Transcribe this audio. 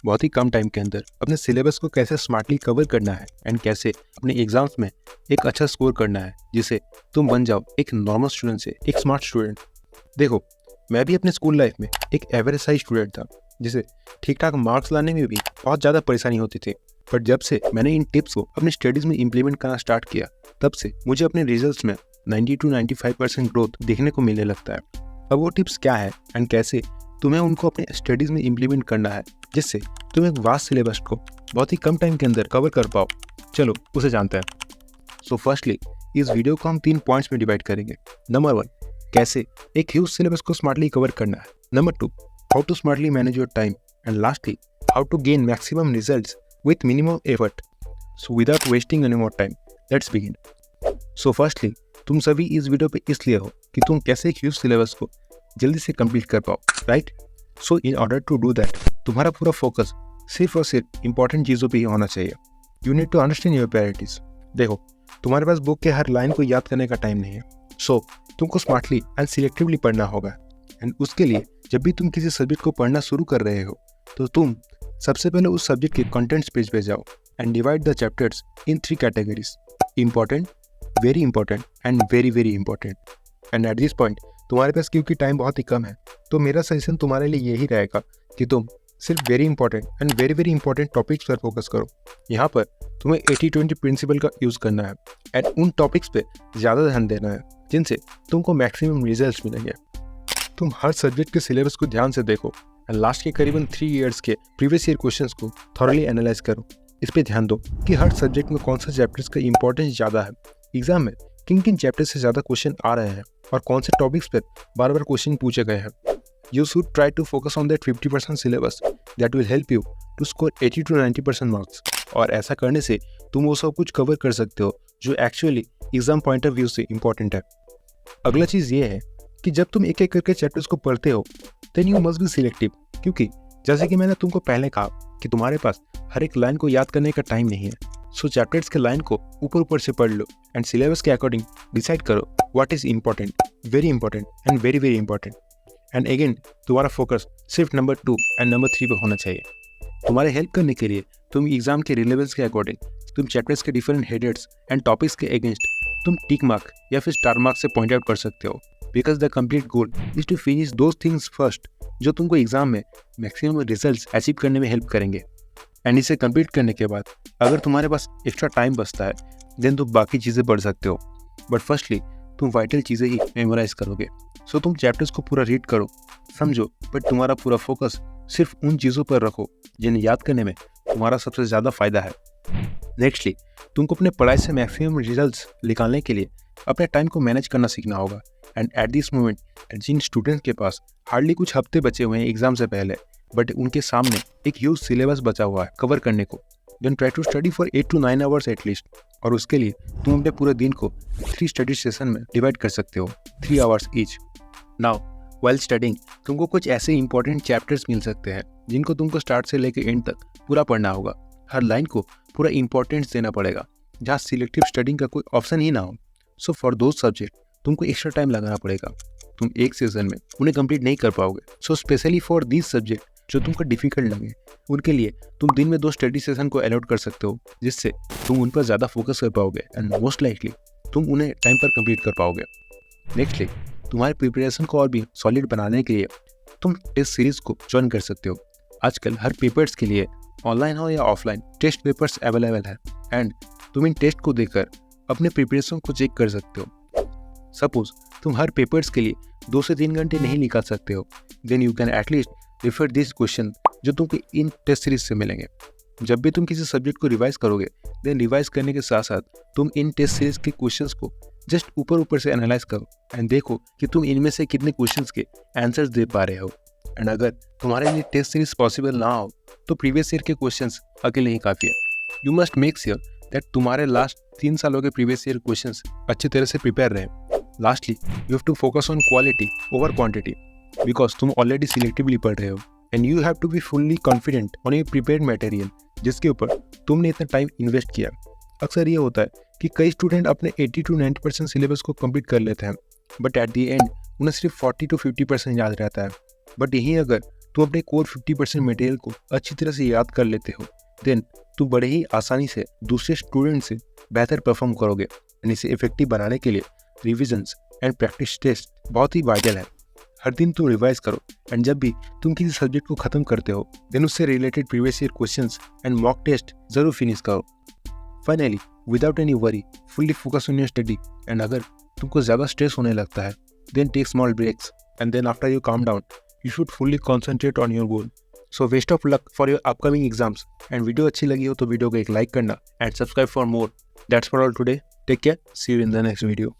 बहुत ही कम टाइम के अंदर अपने सिलेबस को कैसे स्मार्टली कवर करना है एंड कैसे अपने एग्जाम्स में एक अच्छा स्कोर करना है जिससे तुम बन जाओ एक नॉर्मल स्टूडेंट से एक स्मार्ट स्टूडेंट। देखो, मैं भी अपने स्कूल लाइफ में एक एवरेज साइज स्टूडेंट था जिसे ठीक ठाक मार्क्स लाने में भी बहुत ज़्यादा परेशानी होती थी। पर जब से मैंने इन टिप्स को अपनी स्टडीज़ में इम्प्लीमेंट करना स्टार्ट किया तब से मुझे अपने रिजल्ट्स में 90 to 95% ग्रोथ देखने को मिलने लगता है। अब वो टिप्स क्या है एंड कैसे तुम्हें उनको अपने स्टडीज़ में इम्प्लीमेंट करना है जिससे तुम एक वास्ट सिलेबस को बहुत ही कम टाइम के अंदर कवर कर पाओ, चलो उसे जानते हैं। सो फर्स्टली इस वीडियो को हम 3 पॉइंट्स में डिवाइड करेंगे। नंबर 1, कैसे एक ह्यूज सिलेबस को स्मार्टली कवर करना है। Number 2, how to smartly manage your time and lastly how to gain maximum results with minimum effort. So without wasting any more time, let's begin. So firstly तुम सभी इस video पे इसलिए हो कि तुम कैसे एक ह्यूज सिलेबस को जल्दी से कंप्लीट कर पाओ, right? So in order to do that तुम्हारा पूरा फोकस सिर्फ और सिर्फ इंपॉर्टेंट चीज़ों पे ही होना चाहिए। You need to understand your priorities. देखो, तुम्हारे पास बुक के हर लाइन को याद करने का टाइम नहीं है, सो तुमको स्मार्टली एंड सिलेक्टिवली पढ़ना होगा। एंड उसके लिए जब भी तुम किसी सब्जेक्ट को पढ़ना शुरू कर रहे हो तो तुम सबसे पहले उस सब्जेक्ट के कंटेंट्स पेज पे जाओ and divide the chapters in 3 categories: important, very important and very very important. And at this point तुम्हारे पास क्योंकि टाइम बहुत ही कम है तो मेरा सजेशन तुम्हारे लिए यही रहेगा कि तुम सिर्फ very important and very very important topics पर फोकस करो। यहाँ पर तुम्हें 80-20 प्रिंसिपल का यूज़ करना है एंड उन टॉपिक्स पे ज़्यादा ध्यान देना है जिनसे तुमको मैक्सिमम रिजल्ट्स मिलेंगे। तुम हर सब्जेक्ट के सिलेबस को ध्यान से देखो एंड लास्ट के करीबन 3 इयर्स के प्रीवियस ईयर क्वेश्चंस को थॉरली एनालाइज करो। इस पे ध्यान दो कि हर सब्जेक्ट में कौन सा चैप्टर्स का इंपॉर्टेंस ज़्यादा है, एग्जाम में किन किन चैप्टर से ज़्यादा क्वेश्चन आ रहे हैं और कौन से टॉपिक्स पर बार बार क्वेश्चन पूछे गए हैं। You should try to focus on that 50% syllabus that will help you to score 80 to 90% marks। और ऐसा करने से तुम वो सब कुछ कवर कर सकते हो जो actually exam point of view से इम्पॉर्टेंट है। अगला चीज़ ये है कि जब तुम एक एक करके चैप्टर्स को पढ़ते हो then you must be selective, क्योंकि जैसे कि मैंने तुमको पहले कहा कि तुम्हारे पास हर एक लाइन को याद करने का टाइम नहीं है। सो चैप्टर्स के लाइन को ऊपर ऊपर से पढ़ लो एंड सिलेबस के अकॉर्डिंग डिसाइड करो what is important, very important and very very important. And again तुम्हारा फोकस सिर्फ नंबर 2 एंड नंबर 3 पे होना चाहिए। तुम्हारे हेल्प करने के लिए तुम एग्जाम के रिलेवेंस के अकॉर्डिंग तुम चैप्टर्स के डिफरेंट हेडर्स एंड टॉपिक्स के अगेंस्ट तुम टिक मार्क या फिर स्टार मार्क से पॉइंट आउट कर सकते हो, because the complete goal is to finish those things first जो तुमको एग्जाम में मैक्सिमम रिजल्ट्स अचीव करने में हेल्प करेंगे। एंड इसे कंप्लीट करने के बाद अगर तुम्हारे पास एक्स्ट्रा टाइम बचता है देन तुम बाकी चीज़ें पढ़ सकते हो, बट फर्स्टली तुम वाइटल चीज़ें ही मेमोराइज करोगे। सो तुम चैप्टर्स को पूरा रीड करो, समझो, बट तुम्हारा पूरा फोकस सिर्फ उन चीज़ों पर रखो जिन्हें याद करने में तुम्हारा सबसे ज़्यादा फायदा है। नेक्स्टली तुमको अपने पढ़ाई से मैक्सिमम रिजल्ट्स निकालने के लिए अपने टाइम को मैनेज करना सीखना होगा। एंड एट दिस मोमेंट जिन स्टूडेंट्स के पास हार्डली कुछ हफ्ते बचे हुए हैं एग्जाम से पहले, बट उनके सामने एक ह्यूज सिलेबस बचा हुआ है कवर करने को, then try to study for 8 to 9 hours at least. और उसके लिए तुम अपने पूरे दिन को 3 स्टडी सेशन में डिवाइड कर सकते हो, 3 hours each. Now while studying तुमको कुछ ऐसे इंपॉर्टेंट चैप्टर्स मिल सकते हैं जिनको तुमको स्टार्ट से लेकर एंड तक पूरा पढ़ना होगा। हर लाइन को पूरा इंपॉर्टेंस देना पड़ेगा जहाँ सिलेक्टिव स्टडिंग का कोई ऑप्शन ही ना हो। सो फॉर दोज सब्जेक्ट तुमको एक्स्ट्रा टाइम लगाना पड़ेगा, तुम एक सीजन में उन्हें कंप्लीट नहीं कर पाओगे। So specially for this subject जो तुमको डिफिकल्ट लगे उनके लिए तुम दिन में 2 स्टडी सेशन को अलॉट कर सकते हो, जिससे तुम उन पर ज़्यादा फोकस कर पाओगे एंड मोस्ट लाइकली तुम उन्हें टाइम पर कंप्लीट कर पाओगे। नेक्स्टली तुम्हारी प्रिपरेशन को और भी सॉलिड बनाने के लिए तुम टेस्ट सीरीज को ज्वाइन कर सकते हो। आजकल हर पेपर्स के लिए ऑनलाइन हो या ऑफलाइन टेस्ट पेपर्स अवेलेबल है एंड तुम इन टेस्ट को देखकर अपने प्रिपरेशन को चेक कर सकते हो। सपोज तुम हर पेपर्स के लिए 2 से 3 घंटे नहीं निकाल सकते हो, then you can at least refer this question जो तुमको इन टेस्ट सीरीज से मिलेंगे। जब भी तुम किसी सब्जेक्ट को रिवाइज करोगे देन रिवाइज करने के साथ साथ तुम इन टेस्ट सीरीज के क्वेश्चंस को जस्ट ऊपर ऊपर से एनालाइज करो एंड देखो कि तुम इनमें से कितने क्वेश्चंस के आंसर्स दे पा रहे हो। एंड अगर तुम्हारे लिए टेस्ट सीरीज पॉसिबल ना हो तो प्रीवियस ईयर के क्वेश्चंस अकेले ही काफ़ी है। You must make sure that तुम्हारे लास्ट 3 सालों के प्रीवियस ईयर क्वेश्चंस अच्छी तरह से प्रिपेयर रहे। Lastly you have to focus on quality over quantity, because तुम ऑलरेडी सिलेक्टिवली पढ़ रहे हो and you have to be fully confident on a prepared material जिसके ऊपर तुमने इतना टाइम इन्वेस्ट किया। अक्सर ये होता है कि कई स्टूडेंट अपने 80 to 90% सिलेबस को कंप्लीट कर लेते हैं, बट एट दी एंड उन्हें सिर्फ 40 to 50% याद रहता है। बट यहीं अगर तुम अपने कोर 50% मटेरियल को अच्छी तरह से याद कर लेते हो, देन तुम बड़े ही आसानी से दूसरे स्टूडेंट से बेहतर परफॉर्म करोगे। एंड इसे इफेक्टिव बनाने के लिए रिविजन्स एंड प्रैक्टिस टेस्ट बहुत ही वाइटल है। हर दिन तुम रिवाइज करो एंड जब भी तुम किसी सब्जेक्ट को खत्म करते हो देन उससे related previous year questions and mock test जरूर फिनिश करो। Finally without any worry fully focus on your study. And अगर तुमको ज़्यादा स्ट्रेस होने लगता है then take small breaks and then after you calm down you should fully concentrate on your goal. So best of luck for your upcoming exams. And video अच्छी लगी हो तो वीडियो को एक लाइक करना and subscribe for more. That's for all today. Take care, see you in the next video.